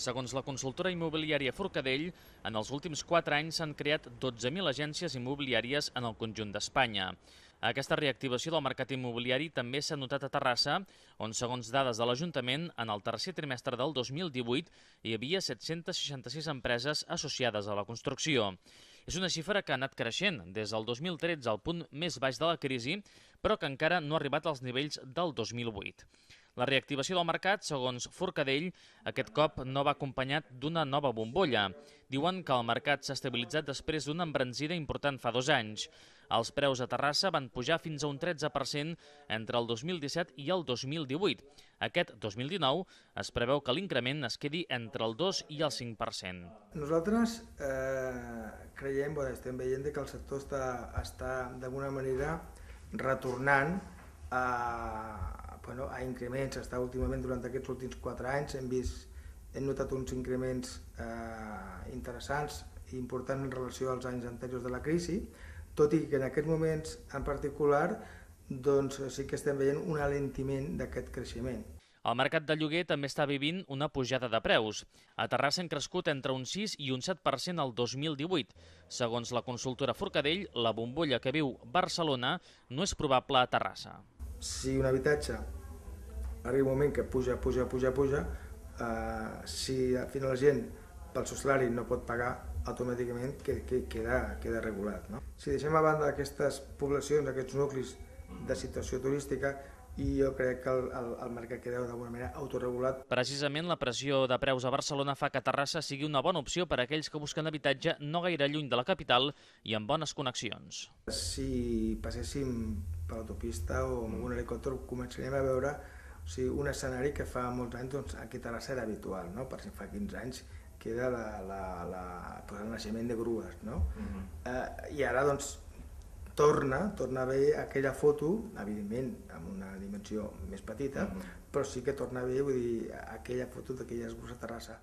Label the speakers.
Speaker 1: Segons la consultora immobiliària Forcadell, en els últims 4 anys s'han creat 12.000 agències immobiliàries en el conjunt d'Espanya. Aquesta reactivació del mercat immobiliari també s'ha notat a Terrassa, on, segons dades de l'Ajuntament, en el tercer trimestre del 2018 hi havia 766 empreses associades a la construcció. És una xifra que ha anat creixent des del 2013 al punt més baix de la crisi, però que encara no ha arribat als nivells del 2008. La reactivació del mercat, segons Forcadell, aquest cop no va acompanyat d'una nova bombolla. Diuen que el mercat s'ha estabilitzat després d'una embranzida important fa 2 anys. Els preus a Terrassa van pujar fins a un 13% entre el 2017 i el 2018. Aquest 2019 es preveu que l'increment es quedi entre el 2 i el 5%.
Speaker 2: Nosaltres creiem, estem veient que el sector està d'alguna manera retornant a increments. Últimament, durant aquests últims 4 anys, hem notat uns increments interessants i importants en relació als anys anteriors de la crisi, tot i que en aquests moments en particular sí que estem veient un alentiment d'aquest creixement.
Speaker 1: El mercat de lloguer també està vivint una pujada de preus. A Terrassa han crescut entre un 6 i un 7% el 2018. Segons la consultora Forcadell, la bombolla que viu Barcelona no és probable a Terrassa.
Speaker 2: Si un habitatge arriba un moment que puja, si al final la gent pel seu salari no pot pagar, automàticament queda regulat. Si deixem a banda aquestes poblacions, aquests nuclis de situació turística, i jo crec que el mercat queda d'alguna manera autoregulat.
Speaker 1: Precisament la pressió de preus a Barcelona fa que Terrassa sigui una bona opció per a aquells que busquen habitatge no gaire lluny de la capital i amb bones connexions.
Speaker 2: Si passéssim per l'autopista o amb un helicòpter començaríem a veure un escenari que fa molts anys aquí a Terrassa era habitual, per exemple fa 15 anys que era el naixement de grues. I ara torna a haver aquella foto, evidentment amb una dimensió més petita, però sí que torna a haver aquella foto d'aquelles grues a Terrassa.